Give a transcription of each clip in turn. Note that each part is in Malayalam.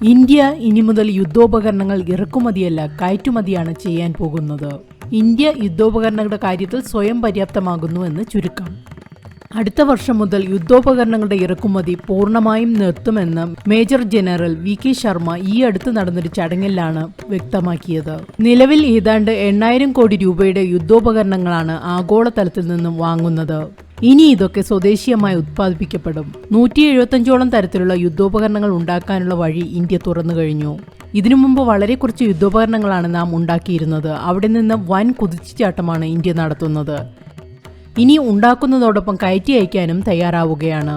ഇന്ത്യ ഇനി മുതൽ യുദ്ധോപകരണങ്ങൾ ഇറക്കുമതിയല്ല കയറ്റുമതിയാണ് ചെയ്യാൻ പോകുന്നത്. ഇന്ത്യ യുദ്ധോപകരണങ്ങളുടെ കാര്യത്തിൽ സ്വയം പര്യാപ്തമാകുന്നുവെന്ന് ചുരുക്കം. അടുത്ത വർഷം മുതൽ യുദ്ധോപകരണങ്ങളുടെ ഇറക്കുമതി പൂർണ്ണമായും നിർത്തുമെന്ന് മേജർ ജനറൽ വി.കെ. ശർമ്മ ഈ അടുത്ത് നടന്നൊരു ചടങ്ങിലാണ് വ്യക്തമാക്കിയത്. നിലവിൽ ഏതാണ്ട് 8,000 കോടി രൂപയുടെ യുദ്ധോപകരണങ്ങളാണ് ആഗോളതലത്തിൽ നിന്നും വാങ്ങുന്നത്. ഇനി ഇതൊക്കെ സ്വദേശീയമായി ഉത്പാദിപ്പിക്കപ്പെടും. 175ഓളം തരത്തിലുള്ള യുദ്ധോപകരണങ്ങൾ ഉണ്ടാക്കാനുള്ള വഴി ഇന്ത്യ തുറന്നു കഴിഞ്ഞു. ഇതിനു മുമ്പ് വളരെ കുറച്ച് യുദ്ധോപകരണങ്ങളാണ് നാം ഉണ്ടാക്കിയിരുന്നത്. അവിടെ നിന്ന് വൻ കുതിച്ചുചാട്ടമാണ് ഇന്ത്യ നടത്തുന്നത്. ഇനി ഉണ്ടാക്കുന്നതോടൊപ്പം കയറ്റി അയക്കാനും തയ്യാറാവുകയാണ്.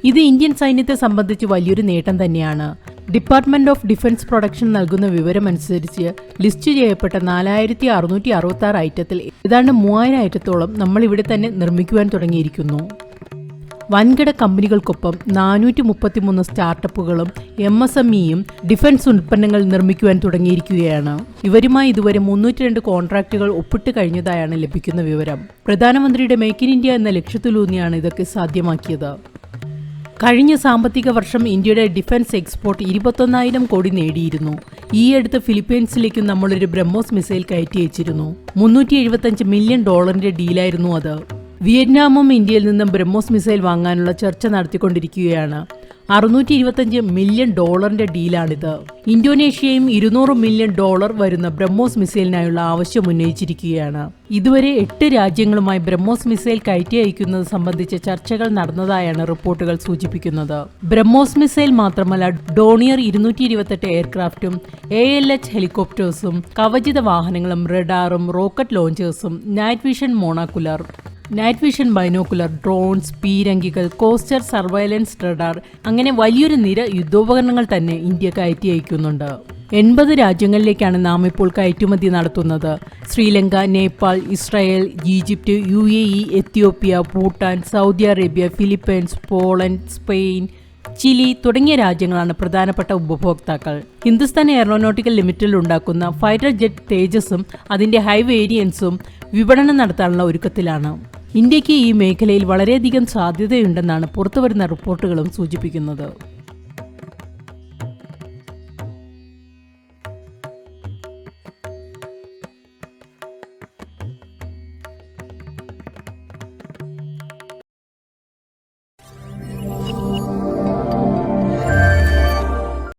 ഇത് ഇന്ത്യൻ സൈന്യത്തെ സംബന്ധിച്ച് വലിയൊരു നേട്ടം തന്നെയാണ്. ഡിപ്പാർട്ട്മെന്റ് ഓഫ് ഡിഫൻസ് പ്രൊഡക്ഷൻ നൽകുന്ന വിവരമനുസരിച്ച് ലിസ്റ്റ് ചെയ്യപ്പെട്ട 4,666 ഐറ്റത്തിൽ ഏതാണ്ട് 3,000 ഐറ്റത്തോളം നമ്മൾ ഇവിടെ തന്നെ നിർമ്മിക്കുവാൻ തുടങ്ങിയിരിക്കുന്നു. വൻകിട കമ്പനികൾക്കൊപ്പം 433 സ്റ്റാർട്ടപ്പുകളും MSMEയും ഡിഫൻസ് ഉൽപ്പന്നങ്ങൾ നിർമ്മിക്കുവാൻ തുടങ്ങിയിരിക്കുകയാണ്. ഇവരുമായി ഇതുവരെ 302 കോൺട്രാക്റ്റുകൾ ഒപ്പിട്ട് കഴിഞ്ഞതായാണ് ലഭിക്കുന്ന വിവരം. പ്രധാനമന്ത്രിയുടെ മേക്ക് ഇൻ ഇന്ത്യ എന്ന ലക്ഷ്യത്തിലൂന്നിയാണ് ഇതൊക്കെ സാധ്യമാക്കിയത്. കഴിഞ്ഞ സാമ്പത്തിക വർഷം ഇന്ത്യയുടെ ഡിഫൻസ് എക്സ്പോർട്ട് 21,000 കോടി നേടിയിരുന്നു. ഈ അടുത്ത് ഫിലിപ്പീൻസിലേക്കും നമ്മളൊരു ബ്രഹ്മോസ് മിസൈൽ കയറ്റി അയച്ചിരുന്നു. $375 മില്യൺ ഡീലായിരുന്നു അത്. വിയറ്റ്നാമും ഇന്ത്യയിൽ നിന്നും ബ്രഹ്മോസ് മിസൈൽ വാങ്ങാനുള്ള ചർച്ച നടത്തിക്കൊണ്ടിരിക്കുകയാണ്. $625 മില്യൺ ഡീലാണിത്. ഇന്തോനേഷ്യയും $200 മില്യൺ വരുന്ന ബ്രഹ്മോസ് മിസൈലിനായുള്ള ആവശ്യം ഉന്നയിച്ചിരിക്കുകയാണ്. ഇതുവരെ 8 രാജ്യങ്ങളുമായി ബ്രഹ്മോസ് മിസൈൽ കയറ്റി അയക്കുന്നത് സംബന്ധിച്ച ചർച്ചകൾ നടന്നതായാണ് റിപ്പോർട്ടുകൾ സൂചിപ്പിക്കുന്നത്. ബ്രഹ്മോസ് മിസൈൽ മാത്രമല്ല, ഡോണിയർ 228 എയർക്രാഫ്റ്റും ALH ഹെലികോപ്റ്റേഴ്സും കവചിത വാഹനങ്ങളും റഡാറും റോക്കറ്റ് ലോഞ്ചേഴ്സും നൈറ്റ് വിഷൻ ബൈനോക്കുലർ, ഡ്രോൺസ്, പീരങ്കികൾ, കോസ്റ്റർ സർവൈലൻസ് റഡാർ അങ്ങനെ വലിയൊരു നിര യുദ്ധോപകരണങ്ങൾ തന്നെ ഇന്ത്യ കയറ്റി അയക്കുന്നുണ്ട്. 80 രാജ്യങ്ങളിലേക്കാണ് നാം ഇപ്പോൾ കയറ്റുമതി നടത്തുന്നത്. Sri Lanka, Nepal, Israel, Egypt, UAE, Ethiopia, Bhutan, Saudi Arabia, Philippines, Poland, Spain, Chile തുടങ്ങിയ രാജ്യങ്ങളാണ് പ്രധാനപ്പെട്ട ഉപഭോക്താക്കൾ. ഹിന്ദുസ്ഥാൻ എയറോനോട്ടിക്കൽ ലിമിറ്റഡിൽ ഉണ്ടാക്കുന്ന ഫൈറ്റർ ജെറ്റ് തേജസും അതിന്റെ ഹൈ വേരിയൻസും വിപണനം നടത്താനുള്ള ഒരുക്കത്തിലാണ്. ഇന്ത്യക്ക് ഈ മേഖലയിൽ വളരെയധികം സാധ്യതയുണ്ടെന്നാണ് പുറത്തുവരുന്ന റിപ്പോർട്ടുകളും സൂചിപ്പിക്കുന്നത്.